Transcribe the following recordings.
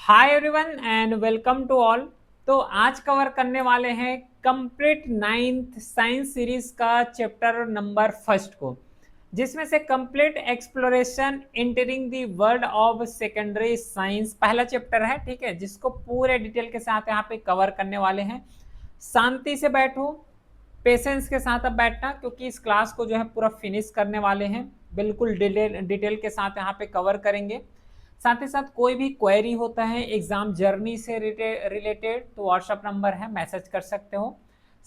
Hi everyone and welcome to all. तो आज cover करने वाले हैं कंप्लीट नाइन्थ साइंस सीरीज का चैप्टर नंबर फर्स्ट को, जिसमें से complete exploration entering the world of secondary science पहला चैप्टर है। ठीक है, जिसको पूरे डिटेल के साथ यहाँ पे कवर करने वाले हैं। शांति से बैठो, पेशेंस के साथ अब बैठना, क्योंकि इस क्लास को जो है पूरा फिनिश करने वाले हैं। बिल्कुल डिटेल के साथ यहाँ पे कवर करेंगे। साथ ही साथ कोई भी क्वेरी होता है एग्जाम जर्नी से रिलेटेड तो व्हाट्सअप नंबर है, मैसेज कर सकते हो।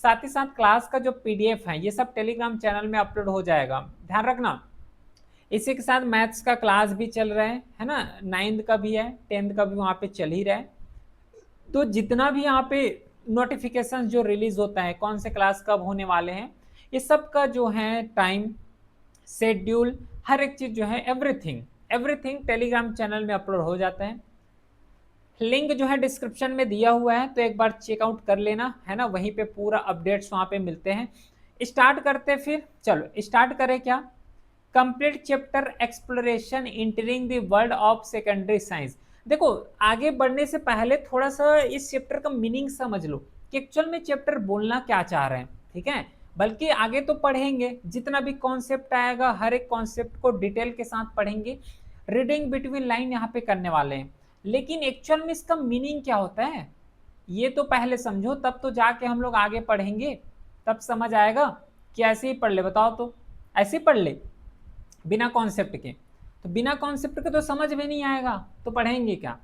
साथ ही साथ क्लास का जो पीडीएफ है ये सब टेलीग्राम चैनल में अपलोड हो जाएगा, ध्यान रखना। इसी के साथ मैथ्स का क्लास भी चल रहा है ना, 9th का भी है, 10th का भी वहाँ पे चल ही रहा है। तो जितना भी यहाँ पे नोटिफिकेशन जो रिलीज होता है कौन से क्लास कब होने वाले हैं, ये सब का जो है टाइम शेड्यूल, हर एक चीज जो है एवरीथिंग एवरीथिंग टेलीग्राम चैनल में अपलोड हो जाता है। लिंक जो है डिस्क्रिप्शन में दिया हुआ है, तो एक बार चेकआउट कर लेना, है ना। वहीं पे पूरा अपडेट्स वहाँ पे मिलते हैं। स्टार्ट करते, फिर चलो स्टार्ट करें क्या। Complete chapter exploration entering the world of secondary science. देखो, आगे बढ़ने से पहले थोड़ा सा इस चैप्टर का मीनिंग समझ लो कि एक्चुअल में चैप्टर बोलना क्या चाह रहे हैं। ठीक है, बल्कि आगे तो पढ़ेंगे, जितना भी कॉन्सेप्ट आएगा हर एक कॉन्सेप्ट को डिटेल के साथ पढ़ेंगे। रीडिंग बिटवीन लाइन यहाँ पे करने वाले हैं, लेकिन एक्चुअल में इसका मीनिंग क्या होता है ये तो पहले समझो, तब तो जाके हम लोग आगे पढ़ेंगे, तब समझ आएगा। कि ऐसे ही पढ़ ले, बताओ तो ऐसे ही पढ़ ले बिना कॉन्सेप्ट के, तो बिना कॉन्सेप्ट के तो समझ में नहीं आएगा, तो पढ़ेंगे क्या।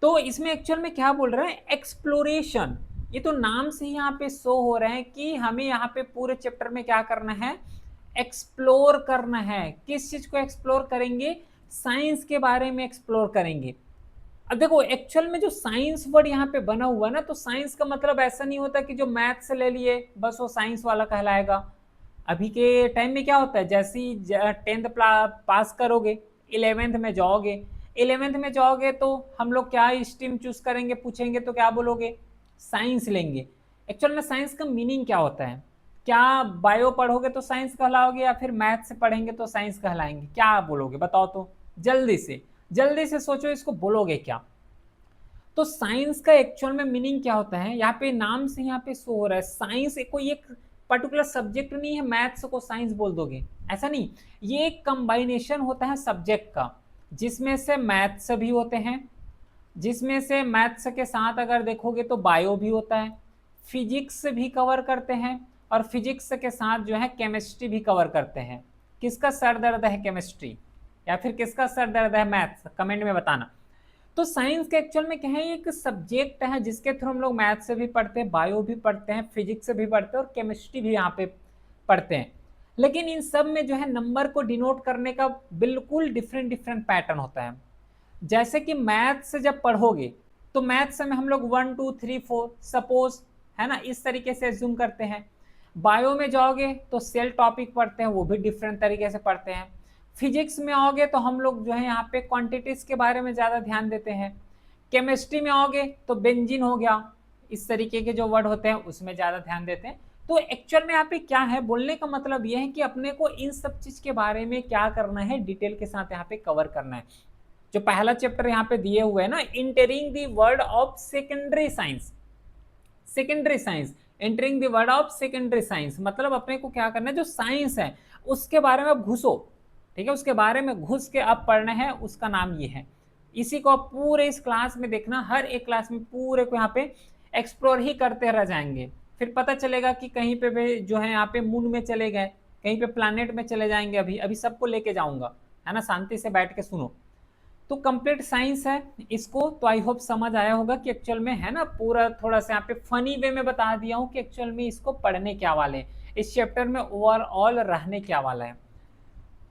तो इसमें एक्चुअल में क्या बोल रहे हैं, एक्सप्लोरेशन। ये तो नाम से ही यहाँ पे शो हो रहे हैं कि हमें यहाँ पे पूरे चैप्टर में क्या करना है, एक्सप्लोर करना है। किस चीज को एक्सप्लोर करेंगे, साइंस के बारे में एक्सप्लोर करेंगे। अब देखो, एक्चुअल में जो साइंस वर्ड यहाँ पे बना हुआ है ना, तो साइंस का मतलब ऐसा नहीं होता कि जो मैथ से ले लिए बस वो साइंस वाला कहलाएगा। अभी के टाइम में क्या होता है, जैसे ही 10th पास करोगे, 11th में जाओगे, 11th में जाओगे तो हम लोग क्या स्ट्रीम चूज करेंगे, पूछेंगे तो क्या बोलोगे, साइंस लेंगे। एक्चुअल में साइंस का मीनिंग क्या होता है, क्या बायो पढ़ोगे तो साइंस कहलाओगे, या फिर मैथ से पढ़ेंगे तो साइंस कहलाएंगे, क्या बोलोगे बताओ तो। जल्दी से सोचो, इसको बोलोगे क्या। तो साइंस का एक्चुअल में मीनिंग क्या होता है, यहाँ पे नाम से यहाँ पे शो हो रहा है। साइंस कोई एक पर्टिकुलर सब्जेक्ट नहीं है, मैथ्स को साइंस बोल दोगे ऐसा नहीं। ये एक कंबाइनेशन होता है सब्जेक्ट का, जिसमें से मैथ्स भी होते हैं, जिसमें से मैथ्स के साथ अगर देखोगे तो बायो भी होता है, फिजिक्स भी कवर करते हैं, और फिजिक्स के साथ जो है केमिस्ट्री भी कवर करते हैं। किसका सर दर्द है केमिस्ट्री, या फिर किसका सर दर्द है मैथ्स, कमेंट में बताना। तो साइंस के एक्चुअल में क्या है, एक सब्जेक्ट है जिसके थ्रू हम लोग मैथ से भी पढ़ते हैं, बायो भी पढ़ते हैं, फिजिक्स से भी पढ़ते हैं, और केमिस्ट्री भी यहाँ पे पढ़ते हैं। लेकिन इन सब में जो है नंबर को डिनोट करने का बिल्कुल डिफरेंट डिफरेंट पैटर्न होता है। जैसे कि मैथ से जब पढ़ोगे तो मैथ्स में हम लोग 1 2 3 4 सपोज, है ना, इस तरीके से एज्यूम करते हैं। बायो में जाओगे तो सेल टॉपिक पढ़ते हैं, वो भी डिफरेंट तरीके से पढ़ते हैं। फिजिक्स में आओगे तो हम लोग जो है यहाँ पे क्वांटिटीज के बारे में ज़्यादा ध्यान देते हैं। केमिस्ट्री में आओगे तो बेंजीन हो गया, इस तरीके के जो वर्ड होते हैं उसमें ज़्यादा ध्यान देते हैं। तो एक्चुअल में यहाँ पे क्या है, बोलने का मतलब यह है कि अपने को इन सब चीज़ के बारे में क्या करना है, डिटेल के साथ यहाँ पे कवर करना है। जो पहला चैप्टर यहाँ पे दिए हुए है ना, entering the world of secondary science, secondary science, entering the world of secondary science मतलब अपने को क्या करना है, जो साइंस है उसके बारे में अब घुसो। ठीक है, उसके बारे में घुस के अब पढ़ना है, उसका नाम ये है। इसी को आप पूरे इस क्लास में देखना, हर एक क्लास में पूरे को यहाँ पे एक्सप्लोर ही करते रह जाएंगे। फिर पता चलेगा कि कहीं पे भी जो है यहाँ पे मून में चले गए, कहीं पे प्लानिट में चले जाएंगे। अभी अभी सबको लेके जाऊंगा, है ना, शांति से बैठ के सुनो। तो कंप्लीट साइंस है इसको, तो आई होप समझ आया होगा कि एक्चुअल में, है ना, पूरा थोड़ा सा यहाँ पे फनी वे में बता दिया हूँ कि एक्चुअल में इसको पढ़ने क्या वाले हैं, इस चैप्टर में ओवरऑल रहने क्या वाला है।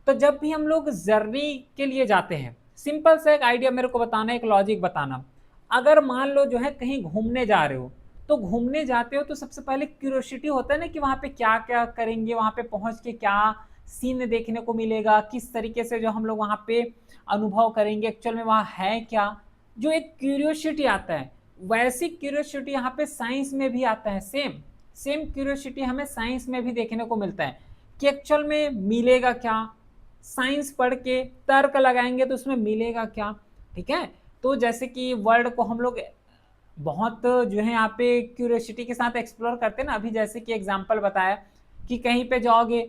तो जब भी हम लोग जर्नी के लिए जाते हैं, सिंपल सा एक आइडिया मेरे को बताना, एक लॉजिक बताना। अगर मान लो जो है कहीं घूमने जा रहे हो, तो घूमने जाते हो तो सबसे पहले क्यूरियोसिटी होता है ना कि वहाँ पे क्या क्या करेंगे, वहाँ पे पहुँच के क्या सीन देखने को मिलेगा, किस तरीके से जो हम लोग वहाँ पे अनुभव करेंगे, एक्चुअल में वहाँ है क्या, जो एक क्यूरियोसिटी आता है। वैसी क्यूरियोसिटी यहाँ पे साइंस में भी आता है, सेम सेम क्यूरियोसिटी हमें साइंस में भी देखने को मिलता है कि एक्चुअल में मिलेगा क्या। साइंस पढ़ के तर्क लगाएंगे तो उसमें मिलेगा क्या। ठीक है, तो जैसे कि वर्ल्ड को हम लोग बहुत जो है यहाँ पे क्यूरियोसिटी के साथ एक्सप्लोर करते हैं ना। अभी जैसे कि एग्जांपल बताया कि कहीं पे जाओगे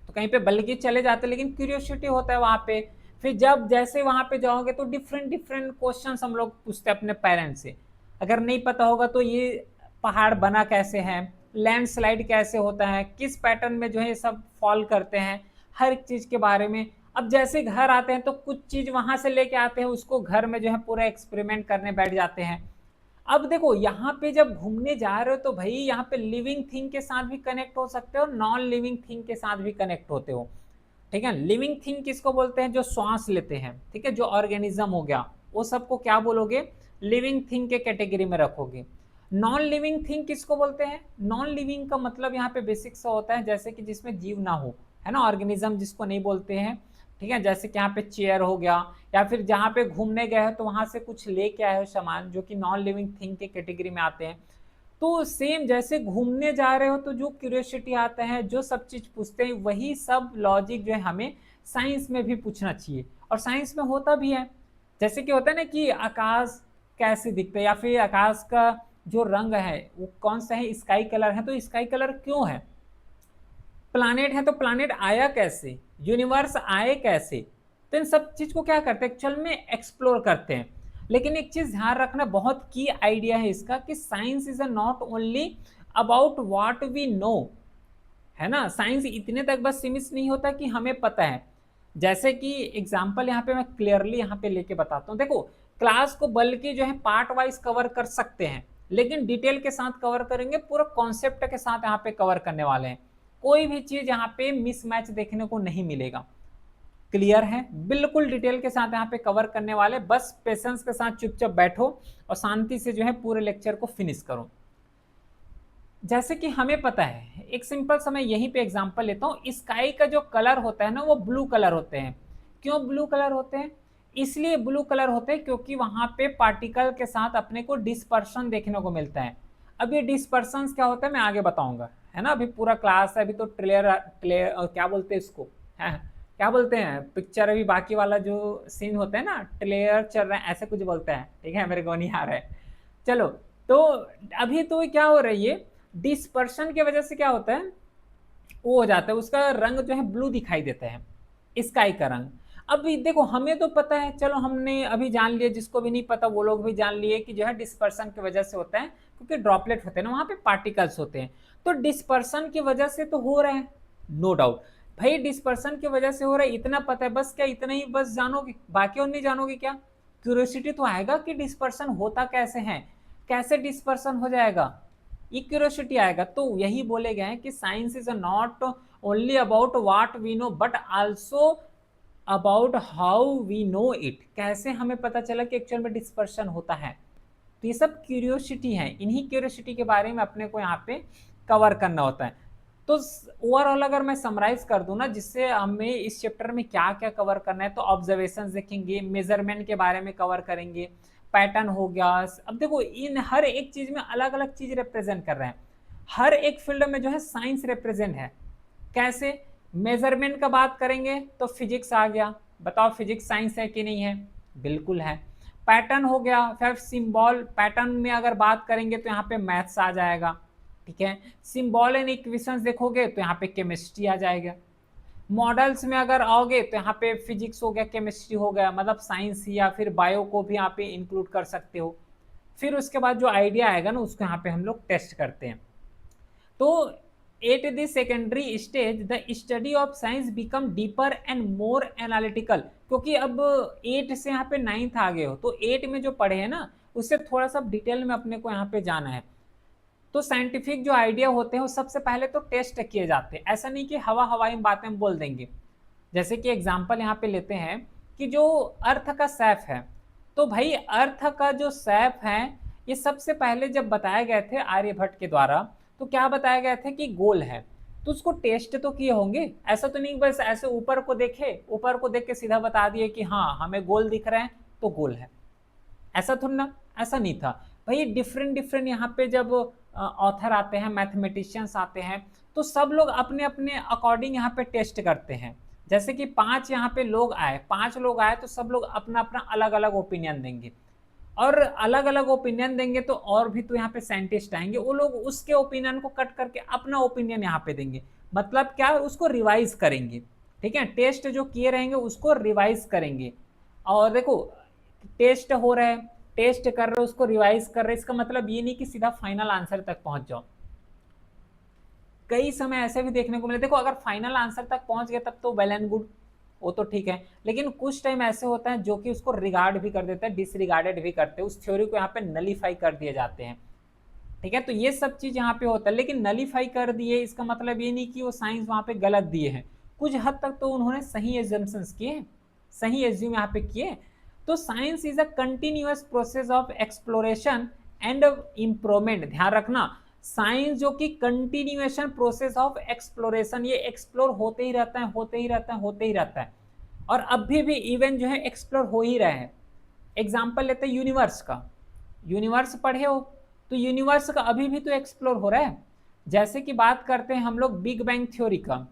तो कहीं पे बल्कि चले जाते, लेकिन क्यूरियोसिटी होता है वहाँ पे। फिर जब जैसे वहाँ पे जाओगे तो डिफरेंट डिफरेंट क्वेश्चन हम लोग पूछते हैं अपने पेरेंट्स से। अगर नहीं पता होगा तो ये पहाड़ बना कैसे है, लैंडस्लाइड कैसे होता है, किस पैटर्न में जो है सब फॉल करते हैं, हर एक चीज़ के बारे में। अब जैसे घर आते हैं तो कुछ चीज़ वहाँ से लेके आते हैं, उसको घर में जो है पूरा एक्सपेरिमेंट करने बैठ जाते हैं। अब देखो यहाँ पे जब घूमने जा रहे हो तो भाई यहाँ पे लिविंग थिंग के साथ भी कनेक्ट हो सकते हो, नॉन लिविंग थिंग के साथ भी कनेक्ट होते हो। ठीक है, लिविंग थिंग किसको बोलते हैं? जो श्वास लेते हैं, ठीक है, जो ऑर्गेनिज्म हो गया, वो सबको क्या बोलोगे? लिविंग थिंग के कैटेगरी में रखोगे। नॉन लिविंग थिंग किसको बोलते हैं? नॉन लिविंग का मतलब यहाँ पे बेसिक सा होता है जैसे कि जिसमें जीव ना हो, है ना, ऑर्गेनिज्म जिसको नहीं बोलते हैं। ठीक है, जैसे कि यहाँ पे चेयर हो गया, या फिर जहाँ पे घूमने गए हो तो वहां से कुछ लेके आए हो सामान, जो कि नॉन लिविंग थिंग के कैटेगरी में आते हैं। तो सेम जैसे घूमने जा रहे हो तो जो क्यूरियोसिटी आता है, जो सब चीज पूछते हैं, वही सब लॉजिक जो है हमें साइंस में भी पूछना चाहिए, और साइंस में होता भी है। जैसे कि होता है ना कि आकाश कैसे दिखता है, या फिर आकाश का जो रंग है वो कौन सा है, स्काई कलर है, तो स्काई कलर क्यों है? प्लानेट है तो प्लानेट आया कैसे, यूनिवर्स आए कैसे? तो इन सब चीज को क्या करते हैं, एक्चुअल में एक्सप्लोर करते हैं। लेकिन एक चीज ध्यान रखना, बहुत की आइडिया है इसका, कि science is not only about what we know, है ना। साइंस इतने तक बस सीमित नहीं होता कि हमें पता है। जैसे कि एग्जाम्पल यहाँ पे मैं क्लियरली यहाँ पे लेके बताता हूँ। देखो, क्लास को बल्कि जो है पार्ट वाइज कवर कर सकते हैं, लेकिन डिटेल के साथ कवर करेंगे, पूरा कॉन्सेप्ट के साथ यहाँ पे कवर करने वाले हैं। कोई भी चीज यहाँ पे मिसमैच देखने को नहीं मिलेगा। क्लियर है? बिल्कुल डिटेल के साथ यहाँ पे कवर करने वाले, बस पेशेंस के साथ चुपचाप बैठो और शांति से जो है पूरे लेक्चर को फिनिश करो। जैसे कि हमें पता है, एक सिंपल सा मैं यहीं पे एग्जांपल लेता हूँ, स्काई का जो कलर होता है ना, वो ब्लू कलर होते हैं। क्यों ब्लू कलर होते हैं? इसलिए ब्लू कलर होते हैं क्योंकि वहां पे पार्टिकल के साथ अपने को डिस्पर्शन देखने को मिलता है। अब ये डिस्पर्शन क्या होता है मैं आगे बताऊंगा, है ना। अभी पूरा क्लास है, अभी तो ट्रेलर ट्रेलर क्या बोलते हैं इसको, है क्या बोलते हैं, पिक्चर, अभी बाकी वाला जो सीन होता है ना, ट्रेलर चल रहा है, ऐसे कुछ बोलते हैं, ठीक है, मेरे को नहीं आ रहा है। चलो, तो अभी तो क्या हो रही है, डिस्पर्शन की वजह से क्या होता है, वो हो जाता है, उसका रंग जो है ब्लू दिखाई देता है, स्काई का रंग। अब देखो, हमें तो पता है, चलो हमने अभी जान लिया, जिसको भी नहीं पता वो लोग भी जान लिए कि जो है डिस्पर्शन की वजह से होता है, क्योंकि ड्रॉपलेट होते हैं ना, वहां पे पार्टिकल्स होते हैं। तो डिस्पर्शन की वजह से तो हो रहा है, नो डाउट भाई, डिस्पर्शन की वजह से हो रहा है, इतना पता है, बस क्या इतना ही बस जानोगे, बाकी और नहीं जानोगे क्या? क्यूरियोसिटी तो आएगा कि डिस्पर्शन होता कैसे है, कैसे डिस्पर्शन हो जाएगा, ये क्यूरियोसिटी आएगा। तो यही बोले गए हैं कि science is not only about what we know, but also about how we know it, कैसे हमें पता चला कि एक्चुअल में डिस्पर्शन होता है। तो ये सब क्यूरियोसिटी है, इन्हीं क्यूरियोसिटी के बारे में अपने को यहाँ पे कवर करना होता है। तो ओवरऑल अगर मैं समराइज कर दूं ना, जिससे हमें इस चैप्टर में क्या क्या कवर करना है, तो ऑब्जर्वेशन देखेंगे, मेजरमेंट के बारे में कवर करेंगे, पैटर्न हो गया। अब देखो, इन हर एक चीज में अलग अलग चीज रिप्रेजेंट कर रहे हैं, हर एक फील्ड में जो है साइंस रिप्रेजेंट है। कैसे? मेजरमेंट का बात करेंगे तो फिजिक्स आ गया, बताओ फिजिक्स साइंस है कि नहीं है? बिल्कुल है। पैटर्न हो गया, फिर सिंबल, पैटर्न में अगर बात करेंगे तो यहाँ पे मैथ्स आ जाएगा, ठीक है। सिंबल एंड इक्वेशंस देखोगे तो यहाँ पे केमिस्ट्री आ जाएगा। मॉडल्स में अगर आओगे तो यहाँ पे फिजिक्स हो गया, केमिस्ट्री हो गया, मतलब साइंस या फिर बायो को भी यहाँ पे इंक्लूड कर सकते हो। फिर उसके बाद जो आइडिया आएगा ना, उसको यहाँ पे हम लोग टेस्ट करते हैं। तो at the secondary stage the study of science become deeper and more analytical, क्योंकि अब 8 से यहाँ पे 9th आ गए हो, तो 8 में जो पढ़े हैं ना, उससे थोड़ा सा डिटेल में अपने को यहाँ पे जाना है। तो साइंटिफिक जो आइडिया होते हैं वो सबसे पहले तो टेस्ट किए जाते हैं, ऐसा नहीं कि हवा हवाई बातें हम बोल देंगे। जैसे कि एग्जाम्पल यहाँ पे लेते हैं कि जो अर्थ का सैफ है, तो भाई अर्थ का जो सैफ है, ये सबसे पहले जब बताए गए थे आर्यभट्ट के द्वारा, तो क्या बताया गया था कि गोल है। तो उसको टेस्ट तो किए होंगे, ऐसा तो नहीं बस ऐसे ऊपर को देखे, ऊपर को देख के सीधा बता दिए कि हाँ हमें गोल दिख रहे हैं तो गोल है, ऐसा थोड़ा ना, ऐसा नहीं था भाई। डिफरेंट डिफरेंट यहाँ पे जब ऑथर आते हैं, मैथमेटिशियंस आते हैं, तो सब लोग अपने अपने अकॉर्डिंग यहाँ पे टेस्ट करते हैं। जैसे कि 5 यहाँ पे लोग आए, 5 लोग आए तो सब लोग अपना अपना अलग अलग ओपिनियन देंगे, और अलग अलग ओपिनियन देंगे तो और भी तो यहाँ पे साइंटिस्ट आएंगे, वो लोग उसके ओपिनियन को कट करके अपना ओपिनियन यहाँ पे देंगे। मतलब क्या, उसको रिवाइज करेंगे। ठीक है, टेस्ट जो किए रहेंगे उसको रिवाइज करेंगे। और देखो, टेस्ट हो रहा है, टेस्ट कर रहे हो, उसको रिवाइज कर रहे हैं, इसका मतलब ये नहीं कि सीधा फाइनल आंसर तक पहुंच जाओ। कई समय ऐसे भी देखने को मिले, देखो अगर फाइनल आंसर तक पहुंच गए तब तो वेल एंड गुड, वो तो ठीक है, लेकिन कुछ टाइम ऐसे होता है जो कि उसको रिगार्ड भी कर देते हैं, डिसरिगार्डेड भी करते हैं, उस थ्योरी को यहाँ पे नलीफाई कर दिए जाते हैं। ठीक है, तो ये सब चीज यहाँ पे होता है, लेकिन नलीफाई कर दिए इसका मतलब ये नहीं कि वो साइंस वहां पे गलत दिए हैं, कुछ हद तक तो उन्होंने सही एजम्पशंस किए, सही एज्यूम यहाँ पे किए। तो science is a continuous process of exploration and improvement. ध्यान रखना, साइंस जो कि कंटिन्यूएशन प्रोसेस ऑफ एक्सप्लोरेशन, ये एक्सप्लोर होते ही रहता है, होते ही रहता है, होते ही रहता है, और अभी भी इवन जो है एक्सप्लोर हो ही रहा है। एग्जाम्पल लेते हैं यूनिवर्स का, यूनिवर्स पढ़े हो तो यूनिवर्स का अभी भी तो एक्सप्लोर हो रहा है। जैसे कि बात करते हैं हम लोग बिग बैंग थ्योरी का,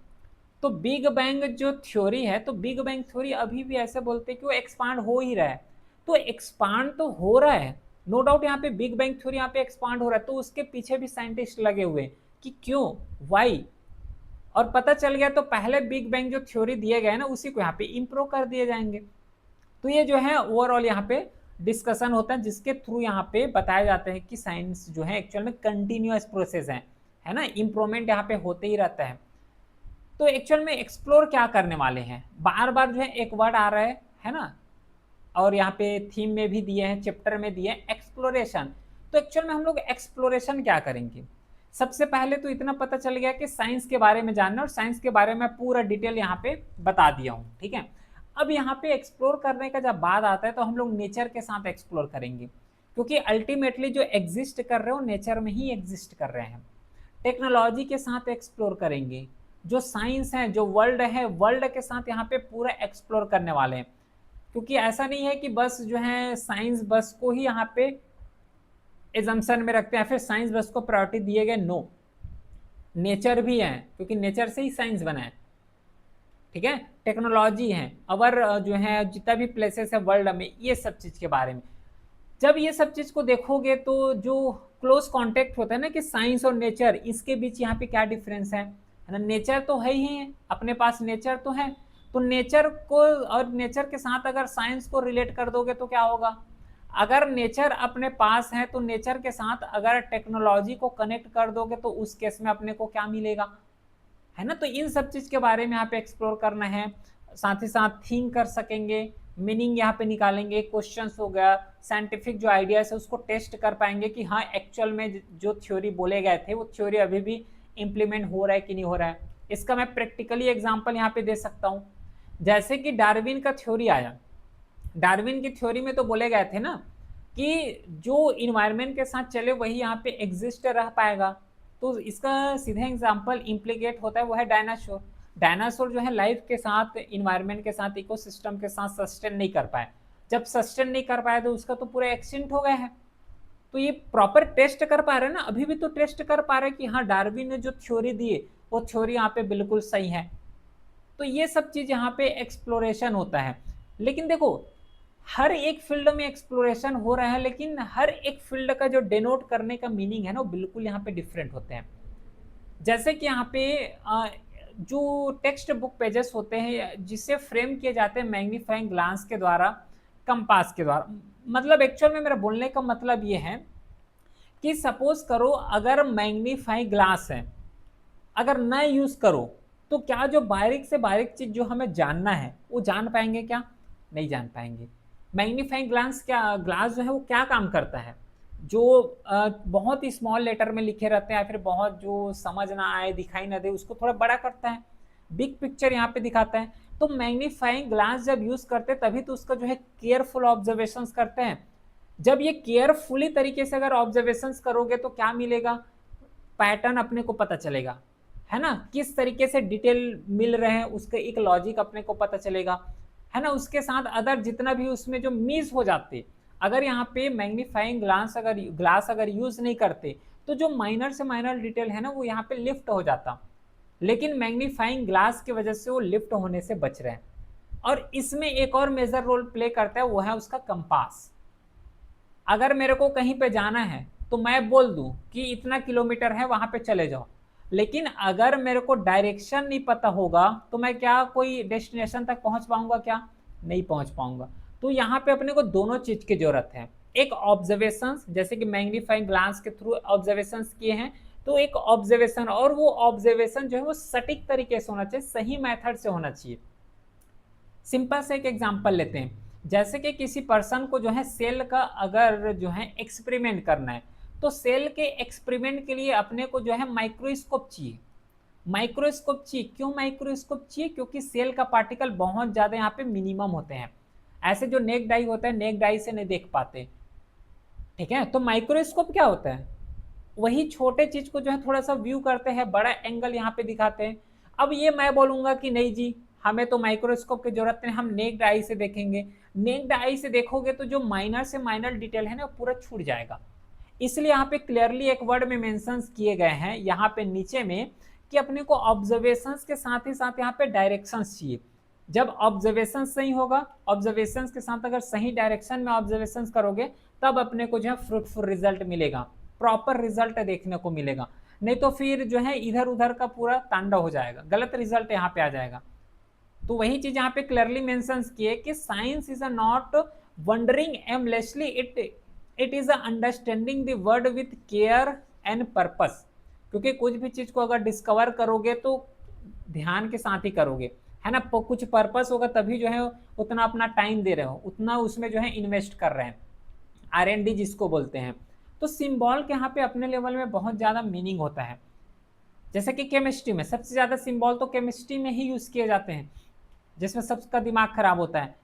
तो बिग बैंग जो थ्योरी है, तो बिग बैंग थ्योरी अभी भी ऐसे बोलते हैं कि वो एक्सपांड हो ही रहा है, तो एक्सपांड तो हो रहा है, नो डाउट यहाँ पे बिग बैंग थ्योरी यहाँ पे एक्सपांड हो रहा है, तो उसके पीछे भी साइंटिस्ट लगे हुए हैं कि क्यों, वाई, और पता चल गया तो पहले बिग बैंग जो थ्योरी दिए गए ना उसी को यहाँ पे इम्प्रूव कर दिए जाएंगे। तो ये जो है ओवरऑल यहाँ पे डिस्कशन होता है, जिसके थ्रू यहाँ पे बताया जाता है कि साइंस जो है एक्चुअल में कंटिन्यूअस प्रोसेस है ना, इम्प्रूवमेंट यहाँ पे होते ही रहता है। तो एक्चुअल में एक्सप्लोर क्या करने वाले हैं, बार बार जो है एक वर्ड आ रहा है ना, और यहाँ पे थीम में भी दिए हैं, चैप्टर में दिए हैं एक्सप्लोरेशन। तो एक्चुअल में हम लोग एक्सप्लोरेशन क्या करेंगे, सबसे पहले तो इतना पता चल गया कि साइंस के बारे में जानना, और साइंस के बारे में पूरा डिटेल यहाँ पे बता दिया हूँ। ठीक है, अब यहाँ पे एक्सप्लोर करने का जब बात आता है तो हम लोग नेचर के साथ एक्सप्लोर करेंगे, क्योंकि अल्टीमेटली जो एग्जिस्ट कर रहे हो नेचर में ही एग्जिस्ट कर रहे हैं। टेक्नोलॉजी के साथ एक्सप्लोर करेंगे, जो साइंस है, जो वर्ल्ड है, वर्ल्ड के साथ यहाँ पे पूरा एक्सप्लोर करने वाले हैं, क्योंकि ऐसा नहीं है कि बस जो है साइंस बस को ही यहाँ पे एजम्पशन में रखते हैं, फिर साइंस बस को प्रायोरिटी दिए गए, नो, नेचर भी है, क्योंकि नेचर से ही साइंस बना है। ठीक है, टेक्नोलॉजी है, अवर जो है जितना भी प्लेसेस है वर्ल्ड में, ये सब चीज के बारे में जब ये सब चीज को देखोगे तो जो क्लोज कांटेक्ट होता है ना कि साइंस और नेचर, इसके बीच यहाँ पे क्या डिफरेंस है ना, नेचर तो है ही है, अपने पास नेचर तो है, तो नेचर को और नेचर के साथ अगर साइंस को रिलेट कर दोगे तो क्या होगा, अगर नेचर अपने पास है तो नेचर के साथ अगर टेक्नोलॉजी को कनेक्ट कर दोगे तो उस केस में अपने को क्या मिलेगा, है ना। तो इन सब चीज के बारे में यहाँ पे एक्सप्लोर करना है, साथ ही साथ थिंक कर सकेंगे, मीनिंग यहाँ पे निकालेंगे, क्वेश्चंस हो गया, साइंटिफिक जो आइडियाज है उसको टेस्ट कर पाएंगे कि हाँ एक्चुअल में जो थ्योरी बोले गए थे वो थ्योरी अभी भी इम्प्लीमेंट हो रहा है कि नहीं हो रहा है। इसका मैं प्रैक्टिकली एग्जाम्पल यहाँ पे दे सकता हूँ, जैसे कि डार्विन का थ्योरी आया, डार्विन की थ्योरी में तो बोले गए थे ना कि जो इन्वायरमेंट के साथ चले वही यहाँ पे एग्जिस्ट रह पाएगा, तो इसका सीधा एग्जांपल इम्प्लीकेट होता है वो है डायनासोर। डायनासोर जो है लाइफ के साथ, इन्वायरमेंट के साथ, इकोसिस्टम के साथ सस्टेन नहीं कर पाए, जब सस्टेन नहीं कर पाए तो उसका तो पूरा एक्सटिंक्ट हो गया है। तो ये प्रॉपर टेस्ट कर पा रहे हैं ना, अभी भी तो टेस्ट कर पा रहे हैं कि हाँ डार्विन ने जो थ्योरी दी वो थ्योरी यहाँ पे बिल्कुल सही है। तो ये सब चीज यहाँ पे एक्सप्लोरेशन होता है। लेकिन देखो हर एक फील्ड में एक्सप्लोरेशन हो रहा है, लेकिन हर एक फील्ड का जो डेनोट करने का मीनिंग है ना वो बिल्कुल यहाँ पे डिफरेंट होते हैं। जैसे कि यहाँ पे जो टेक्स्ट बुक पेजेस होते हैं जिससे फ्रेम किए जाते हैं मैग्नीफाइंग ग्लास के द्वारा, कंपास के द्वारा, मतलब एक्चुअल में मेरा बोलने का मतलब ये है कि सपोज करो अगर मैग्नीफाइंग ग्लास है, अगर न यूज करो तो क्या जो बारीक से बारीक चीज जो हमें जानना है वो जान पाएंगे क्या, नहीं जान पाएंगे। मैग्नीफाइंग ग्लास क्या, ग्लास जो है वो क्या काम करता है, जो बहुत ही स्मॉल लेटर में लिखे रहते हैं या फिर बहुत जो समझ ना आए, दिखाई ना दे, उसको थोड़ा बड़ा करता है, बिग पिक्चर यहाँ पे दिखाता है। तो मैग्नीफाइंग ग्लास जब यूज करते हैं तभी तो उसका जो है केयरफुल ऑब्जर्वेशंस करते हैं। जब ये केयरफुली तरीके से अगर ऑब्जर्वेशंस करोगे तो क्या मिलेगा, पैटर्न अपने को पता चलेगा, है ना, किस तरीके से डिटेल मिल रहे हैं उसके एक लॉजिक अपने को पता चलेगा, है ना। उसके साथ अदर जितना भी उसमें जो मिस हो जाते, अगर यहाँ पे मैग्नीफाइंग ग्लास अगर यूज नहीं करते तो जो माइनर से माइनर डिटेल है ना वो यहाँ पे लिफ्ट हो जाता, लेकिन मैग्नीफाइंग ग्लास की वजह से वो लिफ्ट होने से बच रहे हैं। और इसमें एक और मेजर रोल प्ले करता है, वो है उसका कंपास। अगर मेरे को कहीं पे जाना है तो मैं बोल दूं कि इतना किलोमीटर है, वहां पे चले जाओ, लेकिन अगर मेरे को डायरेक्शन नहीं पता होगा तो मैं क्या कोई डेस्टिनेशन तक पहुंच पाऊंगा? क्या नहीं पहुंच पाऊंगा। तो यहाँ पे अपने को दोनों चीज की जरूरत है। एक ऑब्जर्वेशन, जैसे कि मैग्नीफाइंग ग्लास के थ्रू ऑब्जर्वेशन किए हैं, तो एक ऑब्जर्वेशन, और वो ऑब्जर्वेशन जो है वो सटीक तरीके से होना चाहिए, सही मेथड से होना चाहिए। सिंपल से एक एग्जांपल लेते हैं, जैसे कि किसी पर्सन को जो है सेल का अगर जो है एक्सपेरिमेंट करना है, तो सेल के एक्सपेरिमेंट के लिए अपने को जो है माइक्रोस्कोप चाहिए। माइक्रोस्कोप चाहिए, क्यों माइक्रोस्कोप चाहिए? क्योंकि सेल का पार्टिकल बहुत ज़्यादा यहाँ पे मिनिमम होते हैं। ऐसे जो नेक डाई होता है, नेक डाई से नहीं देख पाते, ठीक है। तो माइक्रोस्कोप क्या होता है? वही छोटे चीज को जो है थोड़ा सा व्यू करते हैं, बड़ा एंगल यहाँ पे दिखाते हैं। अब ये मैं बोलूंगा कि नहीं जी, हमें तो माइक्रोस्कोप की जरूरत नहीं, हम नेक्ड आई से देखेंगे। नेक्ड आई से देखोगे तो जो माइनर से माइनर डिटेल है ना, पूरा छूट जाएगा। इसलिए यहाँ पे क्लियरली एक वर्ड में मेंशन किए गए हैं यहाँ पे नीचे में, कि अपने को ऑब्जर्वेशंस के साथ ही साथ यहाँ पे डायरेक्शंस चाहिए। जब ऑब्जर्वेशन सही होगा, ऑब्जर्वेशंस के साथ अगर सही डायरेक्शन में ऑब्जर्वेशंस करोगे, तब अपने को जो है फ्रूटफुल रिजल्ट मिलेगा, प्रॉपर रिजल्ट देखने को मिलेगा। नहीं तो फिर जो है इधर उधर का पूरा तांडव हो जाएगा, गलत रिजल्ट यहाँ पे आ जाएगा। तो वही चीज यहाँ पे क्लियरली मेंशन किए कि science is a not wondering aimlessly, it is a understanding the word with care and purpose. क्योंकि कुछ भी चीज को अगर डिस्कवर करोगे तो ध्यान के साथ ही करोगे, है ना। कुछ पर्पस होगा तभी जो है उतना अपना टाइम दे रहे हो, उतना उसमें जो है इन्वेस्ट कर रहे हैं, R&D जिसको बोलते हैं। तो सिंबल के यहाँ पे अपने लेवल में बहुत ज़्यादा मीनिंग होता है। जैसे कि केमिस्ट्री में सबसे ज़्यादा सिंबल तो केमिस्ट्री में ही यूज़ किए जाते हैं, जिसमें सबका दिमाग खराब होता है।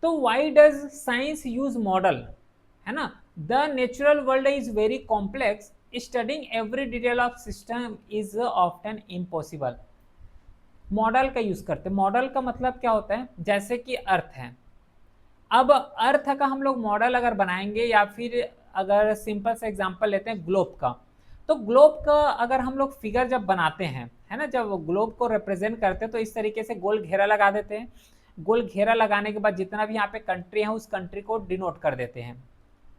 तो why does science use model, है ना। The natural world is very complex, studying every detail of system is often impossible. Model का यूज करते हैं। मॉडल का मतलब क्या होता है? जैसे कि अर्थ है, अब अर्थ का हम लोग मॉडल अगर बनाएंगे, या फिर अगर सिंपल सा एग्जांपल लेते हैं ग्लोब का, तो ग्लोब का अगर हम लोग फिगर जब बनाते हैं, है ना, जब ग्लोब को रिप्रेजेंट करते हैं तो इस तरीके से गोल घेरा लगा देते हैं। गोल घेरा लगाने के बाद जितना भी यहाँ पे कंट्री है उस कंट्री को डिनोट कर देते हैं,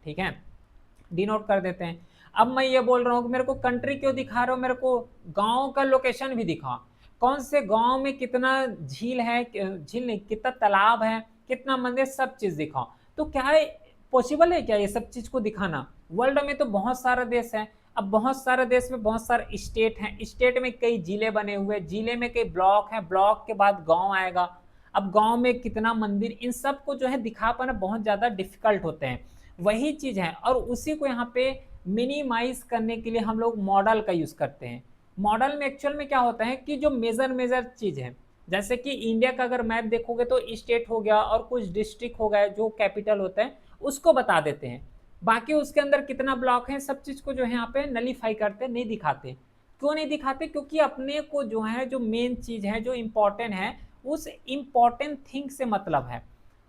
ठीक है, डिनोट कर देते हैं। अब मैं ये बोल रहा हूँ कि मेरे को कंट्री क्यों दिखा रहे हो, मेरे को गांव का लोकेशन भी दिखाओ, कौन से गांव में कितना झील है, झील नहीं, कितना तालाब है, कितना मंदिर, सब चीज दिखाओ। तो क्या है, पॉसिबल है क्या ये सब चीज को दिखाना? वर्ल्ड में तो बहुत सारा देश है। अब बहुत सारे देश में बहुत सारे स्टेट हैं, स्टेट में कई जिले बने हुए, जिले में कई ब्लॉक हैं, ब्लॉक के बाद गांव आएगा। अब गांव में कितना मंदिर, इन सब को जो है दिखा पाना बहुत ज्यादा डिफिकल्ट होते हैं। वही चीज है, और उसी को यहाँ पे मिनिमाइज करने के लिए हम लोग मॉडल का यूज करते हैं। मॉडल में एक्चुअल में क्या होता है कि जो मेजर मेजर चीज है, जैसे कि इंडिया का अगर मैप देखोगे तो स्टेट हो गया और कुछ डिस्ट्रिक्ट हो गया, जो कैपिटल होता है उसको बता देते हैं। बाकी उसके अंदर कितना ब्लॉक है, सब चीज को जो है यहाँ पे नलीफाई करते, नहीं दिखाते। क्यों नहीं दिखाते? क्योंकि अपने को जो है, जो मेन चीज है, जो इम्पोर्टेंट है, उस इम्पोर्टेंट थिंग से मतलब है।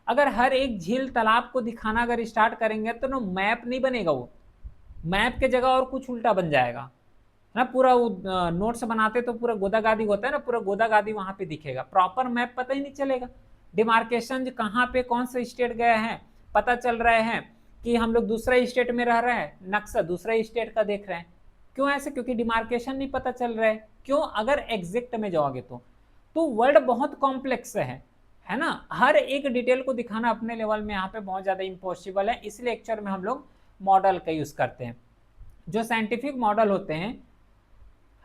अगर हर एक झील तालाब को दिखाना अगर स्टार्ट करेंगे तो ना मैप नहीं बनेगा, वो मैप के जगह और कुछ उल्टा बन जाएगा ना। पूरा नोट्स बनाते तो पूरा गोदागादी होता है ना, पूरा गोदागादी वहां पे दिखेगा, प्रॉपर मैप पता ही नहीं चलेगा। डिमार्केशन कहाँ पे कौन सा स्टेट गया है पता चल रहे हैं, कि हम लोग दूसरा स्टेट में रह रहे हैं, नक्शा दूसरा स्टेट का देख रहे हैं। क्यों ऐसे? क्योंकि डिमार्केशन नहीं पता चल रहा है। क्यों? अगर एग्जैक्ट में जाओगे तो वर्ड बहुत कॉम्प्लेक्स है ना। हर एक डिटेल को दिखाना अपने लेवल में यहाँ पे बहुत ज्यादा इम्पॉसिबल है, इसलिए एक्चुअल में हम लोग मॉडल का यूज करते हैं। जो साइंटिफिक मॉडल होते हैं,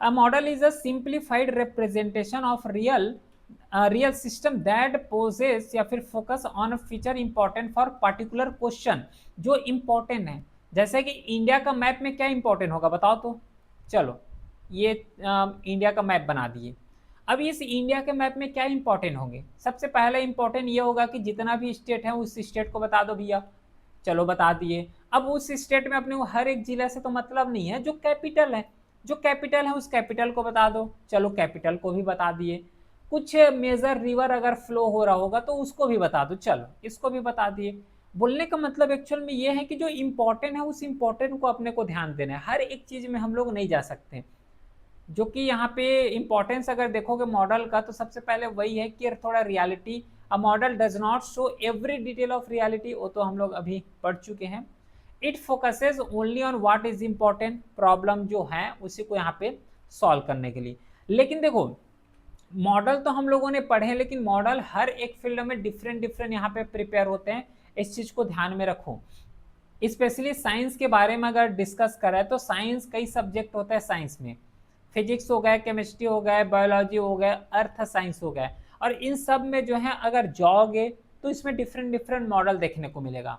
a model is a simplified representation of real system that poses या फिर focus on feature important for particular question, जो इंपॉर्टेंट है। जैसे कि इंडिया का मैप में क्या इंपॉर्टेंट होगा बताओ तो। चलो ये इंडिया का मैप बना दिए। अब इस इंडिया के मैप में क्या इंपॉर्टेंट होंगे? सबसे पहले इंपॉर्टेंट ये होगा कि जितना भी स्टेट है उस स्टेट को बता दो भैया। चलो बता दिए। अब उस स्टेट में अपने को हर एक जिला से तो मतलब नहीं है, जो कैपिटल है, जो कैपिटल है उस कैपिटल को बता दो। चलो कैपिटल को भी बता दिए। कुछ मेजर रिवर अगर फ्लो हो रहा होगा तो उसको भी बता दो, चलो इसको भी बता दिए। बोलने का मतलब एक्चुअल में ये है कि जो इम्पोर्टेंट है उस इम्पोर्टेंट को अपने को ध्यान देना है, हर एक चीज में हम लोग नहीं जा सकते। जो कि यहाँ पे इंपॉर्टेंस अगर देखोगे मॉडल का तो सबसे पहले वही है कि थोड़ा reality, a model does not show every detail of reality, वो तो हम लोग अभी पढ़ चुके हैं। It focuses only on what is important, problem जो है उसी को यहाँ पे सॉल्व करने के लिए। लेकिन देखो मॉडल तो हम लोगों ने पढ़े हैं, लेकिन मॉडल हर एक फील्ड में डिफरेंट डिफरेंट यहाँ पे प्रिपेयर होते हैं, इस चीज को ध्यान में रखो। स्पेशली साइंस के बारे में अगर डिस्कस करें तो साइंस कई सब्जेक्ट होता है साइंस में, फिजिक्स हो गए, केमिस्ट्री हो गए, बायोलॉजी हो गए, अर्थ साइंस हो गए, और इन सब में जो है अगर जाओगे तो इसमें डिफरेंट डिफरेंट मॉडल देखने को मिलेगा।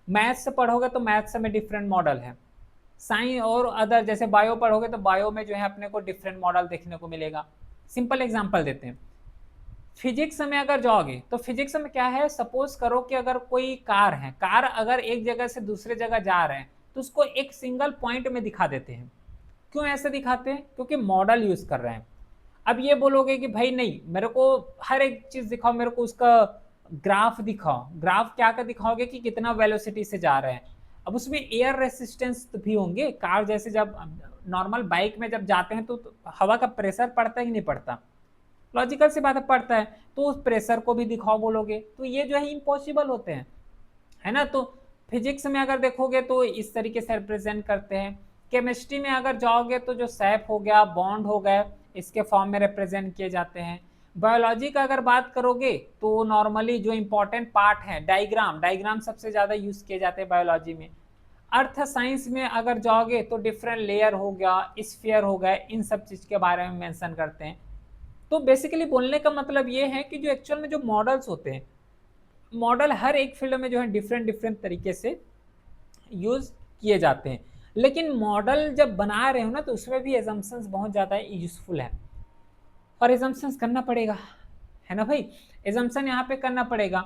मैथ्स से पढ़ोगे तो मैथ्स में डिफरेंट मॉडल है, साइंस और अदर जैसे बायो पढ़ोगे तो बायो में जो है अपने को डिफरेंट मॉडल देखने को मिलेगा। सिंपल एग्जांपल देते हैं, फिजिक्स में अगर जाओगे तो फिजिक्स में क्या है, सपोज करो कि अगर कोई कार है, कार अगर एक जगह से दूसरे जगह जा रहे हैं तो उसको एक सिंगल पॉइंट में दिखा देते हैं। क्यों ऐसे दिखाते हैं? क्योंकि मॉडल यूज कर रहे हैं। अब ये बोलोगे कि भाई नहीं, मेरे को हर एक चीज दिखाओ, मेरे को उसका ग्राफ दिखाओ। ग्राफ क्या का दिखाओगे कि कितना वेलोसिटी से जा रहे हैं। अब उसमें एयर रेसिस्टेंस भी होंगे, कार जैसे जब नॉर्मल बाइक में जब जाते हैं तो हवा का प्रेशर पड़ता है कि नहीं पड़ता, लॉजिकल सी बात पड़ता है, तो उस प्रेशर को भी दिखाओ बोलोगे तो ये जो है इम्पॉसिबल होते हैं, है ना। तो फिजिक्स में अगर देखोगे तो इस तरीके से रिप्रेजेंट करते हैं। केमिस्ट्री में अगर जाओगे तो जो सैप हो गया, बॉन्ड हो गए, इसके फॉर्म में रिप्रेजेंट किए जाते हैं। बायोलॉजी का अगर बात करोगे तो नॉर्मली जो इंपॉर्टेंट पार्ट है डायग्राम, डायग्राम सबसे ज़्यादा यूज किए जाते हैं बायोलॉजी में। अर्थ साइंस में अगर जाओगे तो डिफरेंट लेयर हो गया, स्फीयर हो गए, इन सब चीज़ के बारे में मेंशन करते हैं। तो बेसिकली बोलने का मतलब ये है कि जो एक्चुअल में जो मॉडल्स होते हैं, मॉडल हर एक फील्ड में जो है डिफरेंट डिफरेंट तरीके से यूज किए जाते हैं। लेकिन मॉडल जब बना रहे हो ना तो उसमें भी एजम्पशंस बहुत ज़्यादा यूजफुल है, और एजम्पशंस करना पड़ेगा, है ना भाई। एजम्पशन यहाँ पे करना पड़ेगा।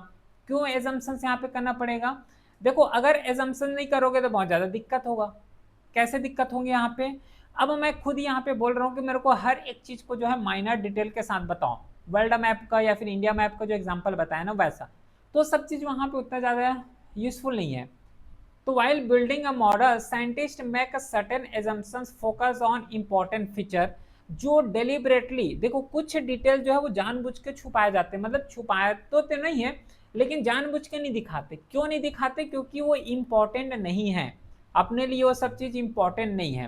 क्यों एजम्पशंस यहाँ पे करना पड़ेगा? देखो अगर एजम्पशन नहीं करोगे तो बहुत ज़्यादा दिक्कत होगा। कैसे दिक्कत होंगी यहाँ पे? अब मैं खुद यहाँ पे बोल रहा हूँ कि मेरे को हर एक चीज़ को जो है माइनर डिटेल के साथ बताओ, वर्ल्ड मैप का या फिर इंडिया मैप का जो एग्जाम्पल बताया ना वैसा, तो सब चीज़ वहाँ पे उतना ज़्यादा यूजफुल नहीं है। तो while building a model, scientists make a certain assumptions focus on important feature, जो डेलिबरेटली, देखो कुछ डिटेल जो है वो जानबूझ के छुपाए जाते हैं, मतलब छुपाए तो नहीं है लेकिन जानबूझ के नहीं दिखाते। क्यों नहीं दिखाते? क्योंकि वो इम्पोर्टेंट नहीं है, अपने लिए वो सब चीज़ इम्पोर्टेंट नहीं है,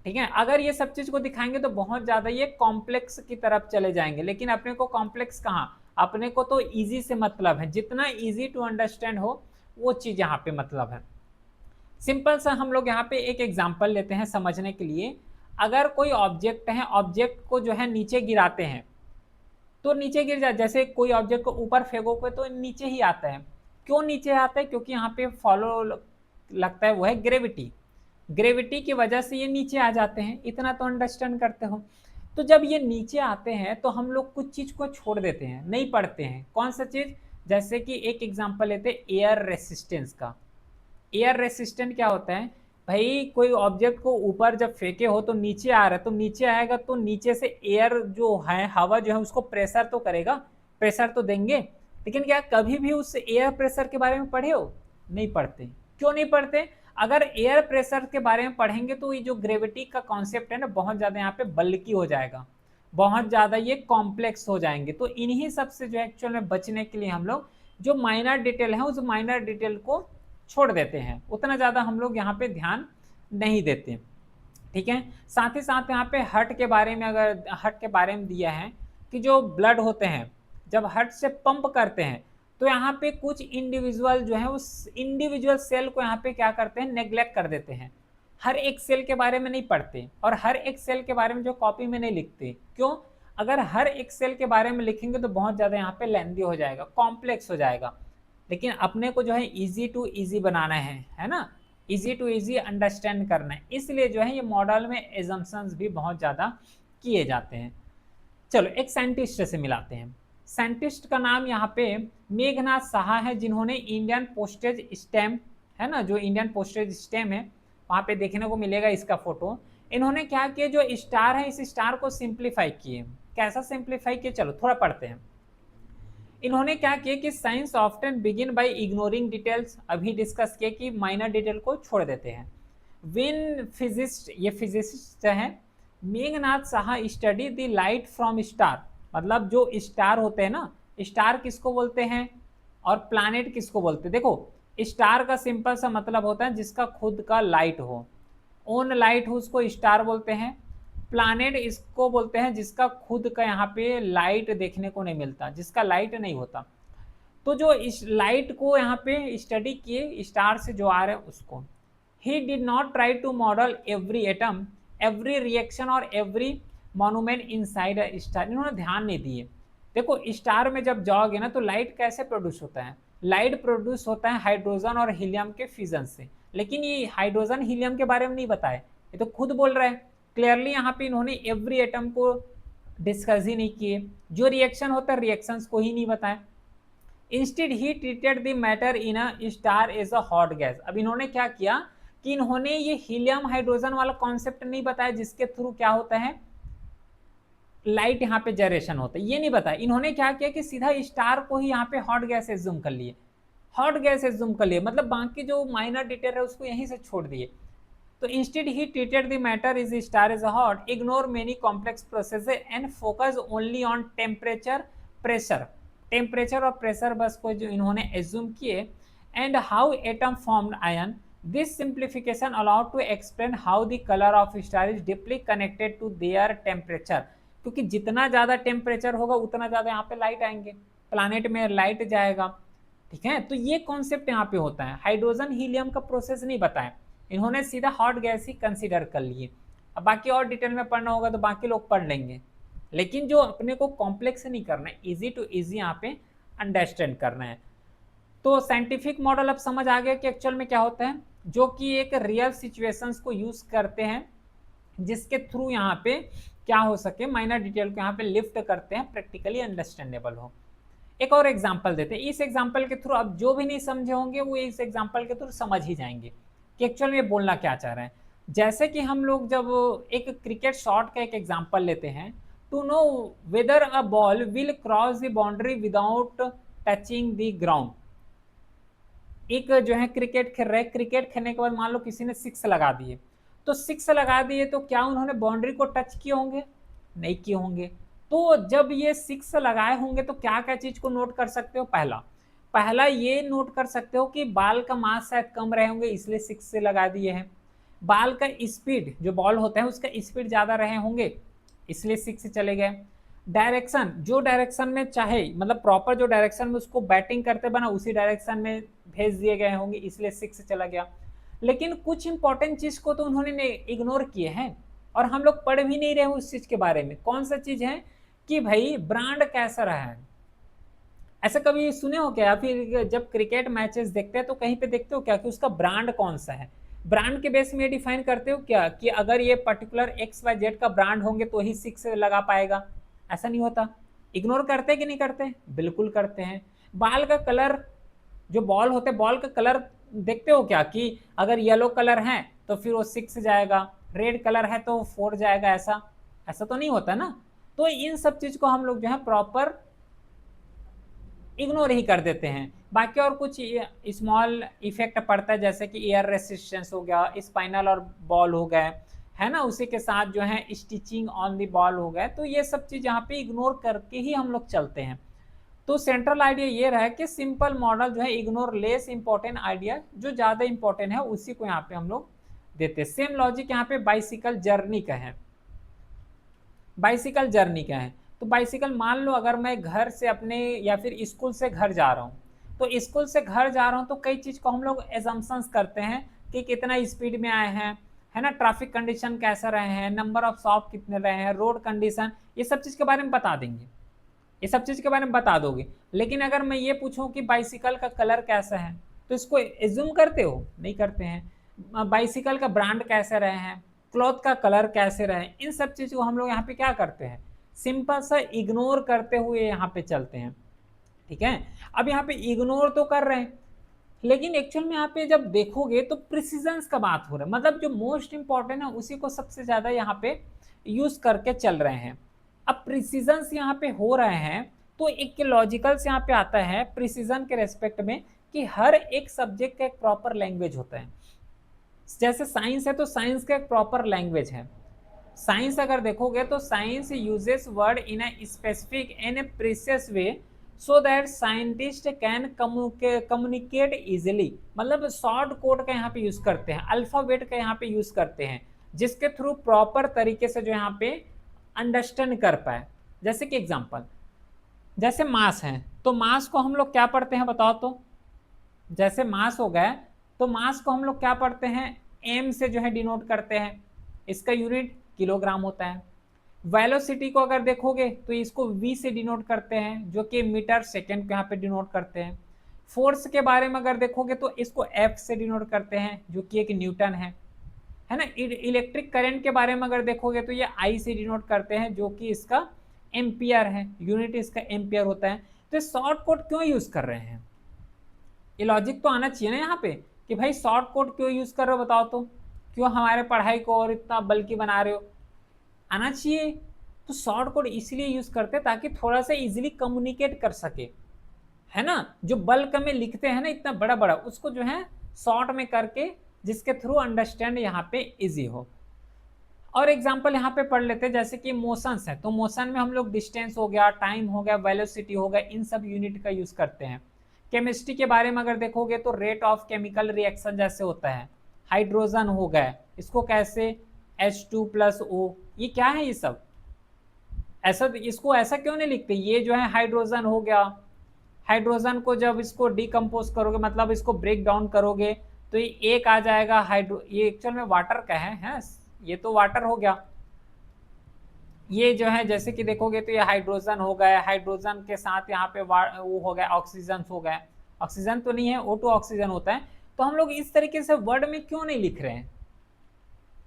ठीक है। अगर ये सब चीज़ को दिखाएंगे तो बहुत ज़्यादा ये कॉम्प्लेक्स की तरफ चले जाएंगे, लेकिन अपने को कॉम्प्लेक्स कहाँ, अपने को तो ईजी से मतलब है, जितना ईजी टू अंडरस्टैंड हो वो चीज़ यहाँ पे मतलब है। सिंपल सा हम लोग यहाँ पे एक एग्जांपल लेते हैं समझने के लिए। अगर कोई ऑब्जेक्ट है, ऑब्जेक्ट को जो है नीचे गिराते हैं तो नीचे गिर जाए, जैसे कोई ऑब्जेक्ट को ऊपर फेंकोगे तो नीचे ही आता है। क्यों नीचे आता है? क्योंकि यहाँ पे फॉलो लगता है वो है ग्रेविटी, ग्रेविटी की वजह से ये नीचे आ जाते हैं, इतना तो अंडरस्टैंड करते हो। तो जब ये नीचे आते हैं तो हम लोग कुछ चीज़ को छोड़ देते हैं, नहीं पढ़ते हैं। कौन सा चीज़? जैसे कि एक एग्जांपल लेते हैं एयर रेसिस्टेंस का। एयर रेसिस्टेंट क्या होता है भाई? कोई ऑब्जेक्ट को ऊपर जब फेंके हो तो नीचे आ रहा है, तो नीचे आएगा तो नीचे से एयर जो है, हवा जो है उसको प्रेशर तो करेगा, प्रेशर तो देंगे। लेकिन क्या कभी भी उस एयर प्रेशर के बारे में पढ़े हो? नहीं पढ़ते। क्यों नहीं पढ़ते? अगर एयर प्रेशर के बारे में पढ़ेंगे तो ये जो ग्रेविटी का कॉन्सेप्ट है ना बहुत ज़्यादा यहाँ पे बल्कि हो जाएगा, बहुत ज़्यादा ये कॉम्प्लेक्स हो जाएंगे। तो इन्हीं सब से जो एक्चुअल में बचने के लिए हम लोग जो माइनर डिटेल है उस माइनर डिटेल को छोड़ देते हैं, उतना ज़्यादा हम लोग यहाँ पे ध्यान नहीं देते, ठीक है। साथ ही साथ यहाँ पे हार्ट के बारे में, अगर हार्ट के बारे में दिया है कि जो ब्लड होते हैं जब हार्ट से पंप करते हैं तो यहाँ पे कुछ इंडिविजुअल जो है उस इंडिविजुअल सेल को यहाँ पे क्या करते हैं, नेग्लेक्ट कर देते हैं। हर एक सेल के बारे में नहीं पढ़ते और हर एक सेल के बारे में जो कॉपी में नहीं लिखते। क्यों? अगर हर एक सेल के बारे में लिखेंगे तो बहुत ज़्यादा यहाँ पे लेंदी हो जाएगा, कॉम्प्लेक्स हो जाएगा। लेकिन अपने को जो है इजी टू इजी बनाना है ना, इजी टू इजी अंडरस्टैंड करना है, इसलिए जो है ये मॉडल में एजम्पशंस भी बहुत ज़्यादा किए जाते हैं। चलो एक साइंटिस्ट से मिलाते हैं। साइंटिस्ट का नाम यहाँ पे मेघनाथ साहा है, जिन्होंने इंडियन पोस्टेज स्टैम्प है ना, जो इंडियन पोस्टेज स्टैम्प है वहाँ पे देखने को मिलेगा इसका फोटो। इन्होंने क्या किया, जो स्टार है इस स्टार को सिंप्लीफाई किए। कैसा सिंप्लीफाई किए? चलो थोड़ा पढ़ते हैं। इन्होंने क्या किया कि science often begin by ignoring details, अभी डिस्कस किया कि माइनर डिटेल को छोड़ देते हैं। विन फिजिस्ट, ये फिजिसिस्ट हैं, Meghnath Saha study the light from star, मतलब जो स्टार होते हैं ना, स्टार किसको बोलते हैं और प्लैनेट किसको बोलते हैं। देखो स्टार का सिंपल सा मतलब होता है जिसका खुद का लाइट हो, ओन लाइट हो उसको स्टार बोलते हैं। प्लैनेट इसको बोलते हैं जिसका खुद का यहाँ पे लाइट देखने को नहीं मिलता, जिसका लाइट नहीं होता। तो जो इस लाइट को यहाँ पे स्टडी किए स्टार से जो आ रहे हैं उसको। He did not try to model every atom, every reaction और every monument inside a star, इन्होंने ध्यान नहीं दिए। देखो स्टार में जब जाओगे ना तो लाइट कैसे प्रोड्यूस होता है, लाइट प्रोड्यूस होता है हाइड्रोजन और हीलियम के फ्यूजन से, लेकिन ये हाइड्रोजन हीलियम के बारे में नहीं बताए, ये तो खुद बोल रहे हैं क्लियरली। यहाँ पे इन्होंने एवरी एटम को डिस्कस ही नहीं किए, जो रिएक्शन होता है रिएक्शंस को ही नहीं बताए। Instead he treated the matter in a star as a hot gas. अब इन्होंने क्या किया कि इन्होंने ये हीलियम हाइड्रोजन वाला कॉन्सेप्ट नहीं बताया जिसके थ्रू क्या होता है लाइट यहाँ पे जनरेशन होता है, ये नहीं बताया। इन्होंने क्या किया कि सीधा स्टार को ही यहाँ पे हॉट गैस एज्यूम कर लिए, हॉट गैस एज्यूम कर लिए, मतलब बाकी जो माइनर डिटेल है उसको यहीं से छोड़ दिए। तो instead he treated the matter is star is hot, ignore many complex process and focus only on temperature pressure, temperature और प्रेशर बस को जो इन्होंने एज्यूम किए, and how atom formed ion. This simplification allowed to explain how the colour of star is deeply connected to their temperature, क्योंकि जितना ज़्यादा temperature होगा उतना ज़्यादा यहाँ पे लाइट आएंगे, प्लानिट में लाइट जाएगा। ठीक है, तो ये कॉन्सेप्ट यहाँ पे होता है। हाइड्रोजन हीलियम का प्रोसेस नहीं बताया, इन्होंने सीधा हॉट गैस ही कंसीडर कर लिए। अब बाकी और डिटेल में पढ़ना होगा तो बाकी लोग पढ़ लेंगे, लेकिन जो अपने को कॉम्प्लेक्स नहीं करना है, इजी टू इजी यहाँ पे अंडरस्टैंड करना है। तो साइंटिफिक मॉडल अब समझ आ गया कि एक्चुअल में क्या होता है, जो कि एक रियल सिचुएशंस को यूज करते हैं जिसके थ्रू यहाँ पे क्या हो सके माइनर डिटेल को यहाँ पे लिफ्ट करते हैं, प्रैक्टिकली अंडरस्टैंडेबल हो। एक और एग्जांपल देते हैं, इस एग्जांपल के थ्रू अब जो भी नहीं समझे होंगे वो इस एग्जांपल के थ्रू समझ ही जाएंगे कि एक्चुअल में बोलना क्या चाह रहे हैं। जैसे कि हम लोग जब एक क्रिकेट शॉट का एक एग्जांपल लेते हैं, to know whether a ball will cross the boundary without touching the ground. एक जो है क्रिकेट खेल रहे, क्रिकेट खेलने के बाद मान लो किसी ने सिक्स लगा दिए, तो सिक्स लगा दिए तो क्या उन्होंने बाउंड्री को टच किए होंगे, नहीं किए होंगे। तो जब ये सिक्स लगाए होंगे तो क्या क्या चीज को नोट कर सकते हो, पहला पहला ये नोट कर सकते हो कि बाल का मास शायद कम रहे होंगे इसलिए सिक्स से लगा दिए हैं। बाल का स्पीड, जो बॉल होता है उसका स्पीड ज्यादा रहे होंगे इसलिए सिक्स से चले गए। डायरेक्शन, जो डायरेक्शन में चाहे मतलब प्रॉपर जो डायरेक्शन में उसको बैटिंग करते बना उसी डायरेक्शन में भेज दिए गए होंगे इसलिए सिक्स चला गया। लेकिन कुछ इंपॉर्टेंट चीज को तो उन्होंने इग्नोर किए हैं और हम लोग पढ़ भी नहीं रहे उस चीज के बारे में। कौन सा चीज है कि भाई ब्रांड कैसा रहा है। ऐसा कभी सुने हो क्या, फिर जब क्रिकेट मैचेस देखते हैं तो कहीं पे देखते हो क्या कि उसका ब्रांड कौन सा है, ब्रांड के बेस में ये डिफाइन करते हो क्या कि अगर ये पर्टिकुलर एक्स वाई जेड का ब्रांड होंगे तो ही सिक्स लगा पाएगा, ऐसा नहीं होता। इग्नोर करते कि नहीं करते, बिल्कुल करते हैं। बाल का कलर, जो बॉल होते हैं बॉल का कलर देखते हो क्या कि अगर येलो कलर है तो फिर वो सिक्स जाएगा, रेड कलर है तो फोर जाएगा, ऐसा ऐसा तो नहीं होता ना। तो इन सब चीज को हम लोग जो है प्रॉपर इग्नोर ही कर देते हैं। बाकी और कुछ स्मॉल इफेक्ट पड़ता है जैसे कि एयर रेसिस्टेंस हो गया, स्पाइनल और बॉल हो गए, है ना, उसी के साथ जो है स्टिचिंग ऑन द बॉल हो गए। तो ये सब चीज यहाँ पे इग्नोर करके ही हम लोग चलते हैं। तो सेंट्रल आइडिया ये रहा कि सिंपल मॉडल जो है इग्नोर लेस इंपॉर्टेंट आइडिया, जो ज्यादा इंपॉर्टेंट है उसी को यहाँ पे हम लोग देते हैं। सेम लॉजिक यहाँ पे बाइसिकल जर्नी का है। बाइसिकल जर्नी क्या है, तो बाइसिकल मान लो अगर मैं घर से अपने या फिर स्कूल से घर जा रहा हूँ, तो स्कूल से घर जा रहा हूँ तो कई चीज को हम लोग एजम्पशंस करते हैं कि कितना स्पीड में आए हैं, है ना, ट्रैफिक कंडीशन कैसा रहे हैं, नंबर ऑफ शॉप कितने रहे हैं, रोड कंडीशन, ये सब चीज के बारे में बता देंगे, ये सब चीज के बारे में बता दोगे। लेकिन अगर मैं ये पूछूं कि बाइसिकल का कलर कैसा है तो इसको एज्यूम करते हो, नहीं करते हैं। बाइसिकल का ब्रांड कैसे रहे हैं, क्लॉथ का कलर कैसे रहे, इन सब चीज को हम लोग यहाँ पे क्या करते हैं, सिंपल सा इग्नोर करते हुए यहाँ पे चलते हैं। ठीक है, अब यहाँ पे इग्नोर तो कर रहे हैं लेकिन एक्चुअल में यहाँ पे जब देखोगे तो प्रिसीजन का बात हो रहा है, मतलब जो मोस्ट इंपॉर्टेंट है उसी को सबसे ज्यादा यहाँ पे यूज करके चल रहे हैं। अब प्रिसीजन यहाँ पे हो रहे हैं तो एक लॉजिकल से यहाँ पे आता है प्रिसीजन के रेस्पेक्ट में कि हर एक सब्जेक्ट का एक प्रॉपर लैंग्वेज होता है। जैसे साइंस है तो साइंस का एक प्रॉपर लैंग्वेज है, साइंस अगर देखोगे तो science uses word in a specific and precious way so that scientist can communicate easily. मतलब शॉर्ट कोड का यहाँ पे यूज करते हैं, अल्फाबेट का यहाँ पे यूज करते हैं, जिसके थ्रू प्रॉपर तरीके से जो यहाँ पे अंडरस्टैंड कर पाए। जैसे कि एग्जांपल, जैसे मास है, तो मास को हम लोग क्या पढ़ते हैं बताओ तो? जैसे मास हो गया, तो मास को हम लोग क्या पढ़ते हैं? एम से जो है डिनोट करते हैं, इसका यूनिट किलोग्राम होता है। वेलोसिटी को अगर देखोगे तो इसको वी से डिनोट करते हैं, जो कि मीटर सेकेंड को यहाँ पे डिनोट करते हैं। फोर्स के बारे में अगर देखोगे तो इसको एफ से डिनोट करते हैं, जो कि एक न्यूटन है ना। इलेक्ट्रिक करंट के बारे में अगर देखोगे तो ये आई से डिनोट करते हैं, जो कि इसका एम्पियर है, यूनिट इसका एम्पियर होता है। तो शॉर्ट कोड क्यों यूज कर रहे हैं? ये लॉजिक तो आना चाहिए ना यहाँ पे कि भाई शॉर्ट कोड क्यों यूज कर रहे हो बताओ तो? क्यों हमारे पढ़ाई को और इतना बल्कि बना रहे हो? आना चाहिए। तो शॉर्ट कोड इसलिए यूज करते हैं ताकि थोड़ा सा इजीली कम्युनिकेट कर सके, है ना। जो बल्क में लिखते हैं ना इतना बड़ा बड़ा, उसको जो है शॉर्ट में करके, जिसके थ्रू अंडरस्टैंड यहाँ पे इजी हो। और एग्जांपल यहाँ पे पढ़ लेते हैं, जैसे कि मोशंस है, तो मोशन में हम लोग डिस्टेंस हो गया, टाइम हो गया, वेलोसिटी हो गया, इन सब यूनिट का यूज करते हैं। केमिस्ट्री के बारे में अगर देखोगे तो रेट ऑफ केमिकल रिएक्शन जैसे होता है, हाइड्रोजन हो गया, इसको कैसे H2+O, ये क्या है ये सब? ऐसा इसको ऐसा क्यों नहीं लिखते? ये जो है हाइड्रोजन हो गया, हाइड्रोजन को जब इसको डिकम्पोज करोगे, मतलब इसको ब्रेक डाउन करोगे, तो ये एक आ जाएगा हाइड्रो, ये एक्चुअल में वाटर का है, ये तो वाटर हो गया। ये जो है जैसे कि देखोगे तो ये हाइड्रोजन हो गया, हाइड्रोजन के साथ यहाँ पे वो हो गया ऑक्सीजन हो गया, ऑक्सीजन तो नहीं है, O2 ऑक्सीजन होता है। तो हम लोग इस तरीके से वर्ड में क्यों नहीं लिख रहे हैं?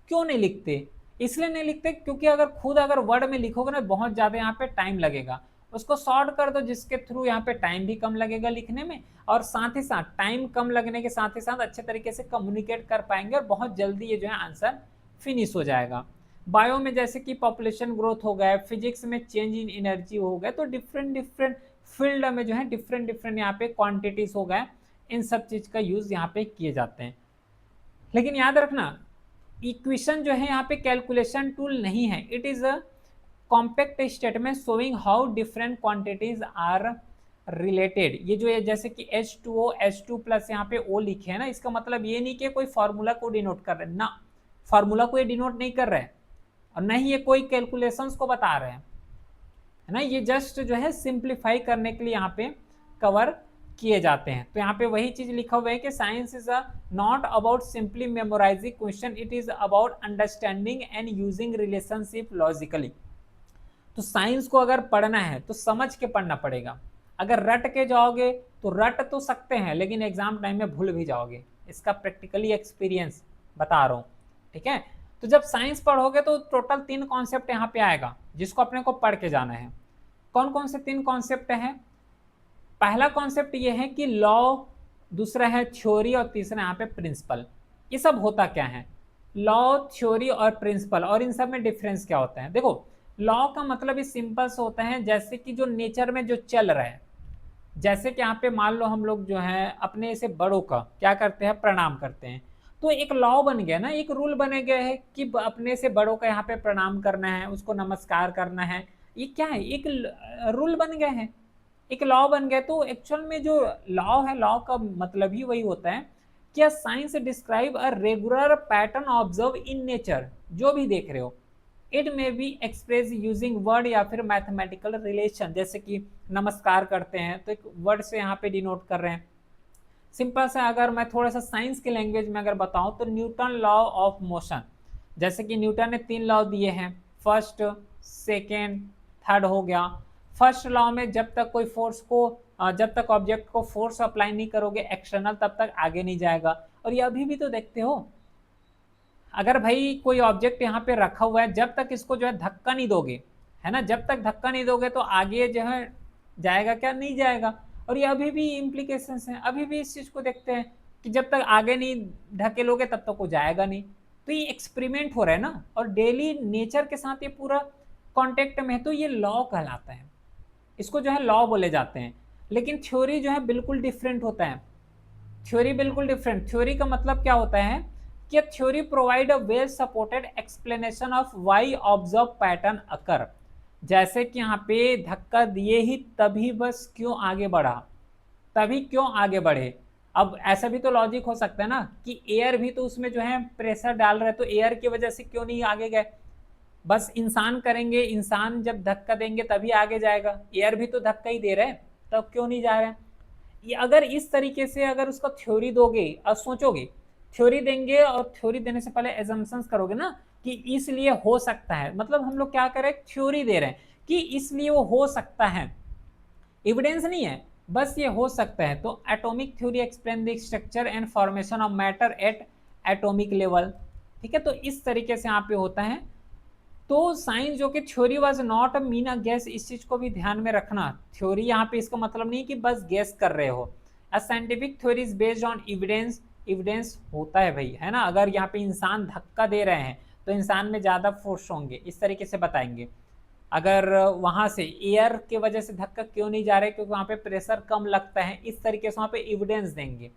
क्यों नहीं लिखते? इसलिए नहीं लिखते क्योंकि अगर वर्ड में लिखोगे ना, बहुत ज्यादा यहाँ पे टाइम लगेगा। उसको शॉर्ट कर दो, जिसके थ्रू यहाँ पे टाइम भी कम लगेगा लिखने में, और साथ ही साथ टाइम कम लगने के साथ ही साथ अच्छे तरीके से कम्युनिकेट कर पाएंगे, और बहुत जल्दी ये जो है आंसर फिनिश हो जाएगा। बायो में जैसे कि पॉपुलेशन ग्रोथ हो गया, फिजिक्स में चेंज इन एनर्जी हो गया, तो डिफरेंट डिफरेंट फील्ड में जो है डिफरेंट डिफरेंट यहाँ पे क्वांटिटीज हो गए, इन सब चीज का यूज यहाँ पे किए जाते हैं। लेकिन याद रखना, इक्वेशन जो है यहाँ पे कैलकुलेशन टूल नहीं है, it is a compact statement showing how different quantities are related. ये जो है जैसे कि H2O H2+ यहाँ पे O लिखे है ना, इसका मतलब ये नहीं कि कोई फॉर्मूला को डिनोट कर रहे हैं ना, फॉर्मूला को ये डिनोट नहीं कर रहे हैं, और न ही ये कोई कैलकुलेशंस को बता रहे हैं, है ना। ये जस्ट जो है सिंप्लीफाई करने के लिए यहाँ पे कवर किए जाते हैं। तो यहाँ पे वही चीज लिखा हुआ है कि science is not about simply memorising question, it is about understanding and using relationship logically. तो साइंस को अगर पढ़ना है तो समझ के पढ़ना पड़ेगा। अगर रट के जाओगे तो रट तो सकते हैं, लेकिन एग्जाम टाइम में भूल भी जाओगे, इसका प्रैक्टिकली एक्सपीरियंस बता रहा हूँ, ठीक है। तो जब साइंस पढ़ोगे तो टोटल 3 कॉन्सेप्ट यहाँ पे आएगा, जिसको अपने को पढ़ के जाना है। कौन कौन से 3 कॉन्सेप्ट हैं? पहला कॉन्सेप्ट ये है कि लॉ, दूसरा है थ्योरी, और तीसरा यहाँ पे प्रिंसिपल। ये सब होता क्या है? लॉ, थ्योरी और प्रिंसिपल, और इन सब में डिफरेंस क्या होता है? देखो, लॉ का मतलब इस सिंपल से होता है, जैसे कि जो नेचर में जो चल रहा है, जैसे कि यहाँ पे मान लो हम लोग जो है अपने से बड़ों का क्या करते हैं, प्रणाम करते हैं, तो एक लॉ बन गया ना, एक रूल बने गया है कि अपने से बड़ों का यहाँ पे प्रणाम करना है, उसको नमस्कार करना है। ये क्या है? एक रूल बन गया है, एक लॉ बन गया। तो एक्चुअल में जो लॉ है, लॉ का मतलब ही वही होता है कि science describe a regular pattern observe in nature, जो भी देख रहे हो। इट में बी एक्सप्रेस यूजिंग वर्ड या फिर मैथमेटिकल रिलेशन, जैसे कि नमस्कार करते हैं तो एक वर्ड से यहाँ पे डिनोट कर रहे हैं। सिंपल से अगर मैं थोड़ा सा साइंस के लैंग्वेज में अगर बताऊं तो न्यूटन लॉ ऑफ मोशन, जैसे कि न्यूटन ने 3 लॉ दिए हैं, फर्स्ट, सेकेंड, थर्ड हो गया। फर्स्ट लॉ में जब तक कोई फोर्स को, जब तक ऑब्जेक्ट को फोर्स अप्लाई नहीं करोगे एक्सटर्नल, तब तक आगे नहीं जाएगा। और ये अभी भी तो देखते हो, अगर भाई कोई ऑब्जेक्ट यहाँ पे रखा हुआ है, जब तक इसको जो है धक्का नहीं दोगे, है ना, जब तक धक्का नहीं दोगे तो आगे जो है जाएगा क्या? नहीं जाएगा। और ये अभी भी इम्प्लीकेशंस हैं, अभी भी इस चीज को देखते हैं कि जब तक आगे नहीं ढकेलोगे तब तक वो जाएगा नहीं। तो ये एक्सपेरिमेंट हो रहा है ना, और डेली नेचर के साथ ये पूरा कॉन्टेक्ट में है, तो ये लॉ कहलाता है, इसको जो है लॉ बोले जाते हैं। लेकिन थ्योरी जो है बिल्कुल डिफरेंट होता है, थ्योरी बिल्कुल डिफरेंट। थ्योरी का मतलब क्या होता है कि theory provide a well supported explanation of why observe pattern occur. जैसे कि यहाँ पे धक्का दिए ही तभी बस क्यों आगे बढ़ा, तभी क्यों आगे बढ़े। अब ऐसा भी तो लॉजिक हो सकता है ना कि एयर भी तो उसमें जो है प्रेशर डाल रहे, तो एयर की वजह से क्यों नहीं आगे गए। बस इंसान करेंगे, इंसान जब धक्का देंगे तभी आगे जाएगा, एयर भी तो धक्का ही दे रहे हैं, तब क्यों नहीं जा रहे हैं। ये अगर इस तरीके से अगर उसका थ्योरी दोगे और सोचोगे, थ्योरी देंगे और थ्योरी देने से पहले एजम्पशंस करोगे ना कि इसलिए हो सकता है, मतलब हम लोग क्या करें, थ्योरी दे रहे हैं कि इसलिए वो हो सकता है, एविडेंस नहीं है, बस ये हो सकता है। तो atomic theory explain the structure and formation of matter at atomic level. ठीक है, तो इस तरीके से यहाँ पे होता है। तो साइंस जो कि theory was not a mean a guess, इस चीज को भी ध्यान में रखना। थ्योरी यहाँ पे इसका मतलब नहीं कि बस गेस कर रहे हो। A scientific theory is based on evidence, evidence होता है भाई, है ना। अगर यहाँ पे इंसान धक्का दे रहे हैं तो इंसान में ज्यादा फोर्स होंगे, इस तरीके से बताएंगे। अगर वहां से एयर के वजह से धक्का क्यों नहीं जा रहे, क्योंकि वहां पे प्रेशर कम लगता है, इस तरीके से वहां पे एविडेंस देंगे,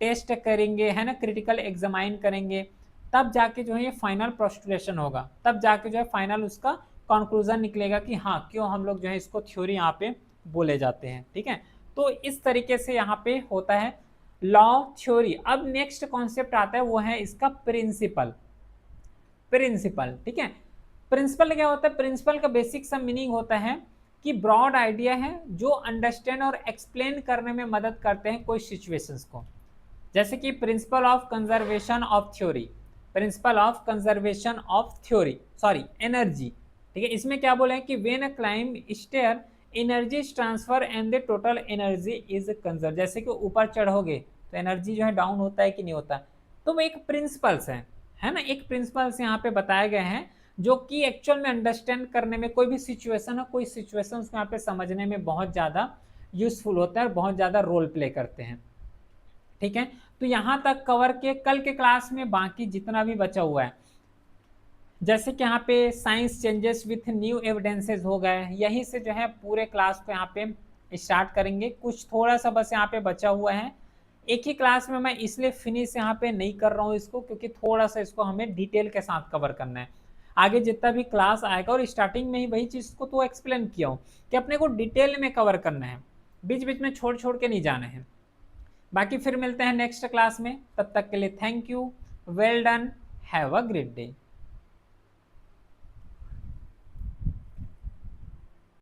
टेस्ट करेंगे, है ना, क्रिटिकल एग्जामाइन करेंगे, तब जाके जो है ये फाइनल प्रोस्टुलेशन होगा, तब जाके जो है फाइनल उसका कंक्लूजन निकलेगा कि हाँ क्यों हम लोग जो है इसको थ्योरी यहाँ पे बोले जाते हैं। ठीक है, तो इस तरीके से यहाँ पे होता है लॉ थ्योरी। अब नेक्स्ट कॉन्सेप्ट आता है वो है इसका प्रिंसिपल। प्रिंसिपल, ठीक है, प्रिंसिपल क्या होता है, प्रिंसिपल का बेसिक सा मीनिंग होता है कि ब्रॉड आइडिया है जो अंडरस्टैंड और एक्सप्लेन करने में मदद करते हैं कोई सिचुएशंस को। जैसे कि principle of conservation of theory, principle of conservation of theory, sorry energy. ठीक है, इसमें क्या बोले हैं कि when a climb stair energy is transfer and the total energy is conserve. जैसे कि ऊपर चढ़ोगे तो एनर्जी जो है डाउन होता है कि नहीं होता। तो वो एक प्रिंसिपल्स है ना, एक प्रिंसिपल्स यहाँ पे बताए गए हैं जो कि एक्चुअल में अंडरस्टैंड करने में, कोई भी सिचुएशन है, कोई सिचुएशन यहाँ पे समझने में बहुत ज़्यादा यूजफुल होता है और बहुत ज़्यादा रोल प्ले करते हैं। ठीक है, तो यहां तक कवर के कल के क्लास में बाकी जितना भी बचा हुआ है, जैसे कि यहाँ पे science changes with new evidences हो गए, यहीं से जो है पूरे क्लास को यहाँ पे स्टार्ट करेंगे। कुछ थोड़ा सा बस यहाँ पे बचा हुआ है, एक ही क्लास में मैं इसलिए फिनिश यहाँ पे नहीं कर रहा हूँ इसको, क्योंकि थोड़ा सा इसको हमें डिटेल के साथ कवर करना है। आगे जितना भी क्लास आएगा, और स्टार्टिंग में ही वही चीज़ को तो एक्सप्लेन किया हूँ कि अपने को डिटेल में कवर करना है, बीच बीच में छोड़ छोड़ के नहीं जाना है। बाकी फिर मिलते हैं नेक्स्ट क्लास में, तब तक के लिए thank you, well done, have a great day.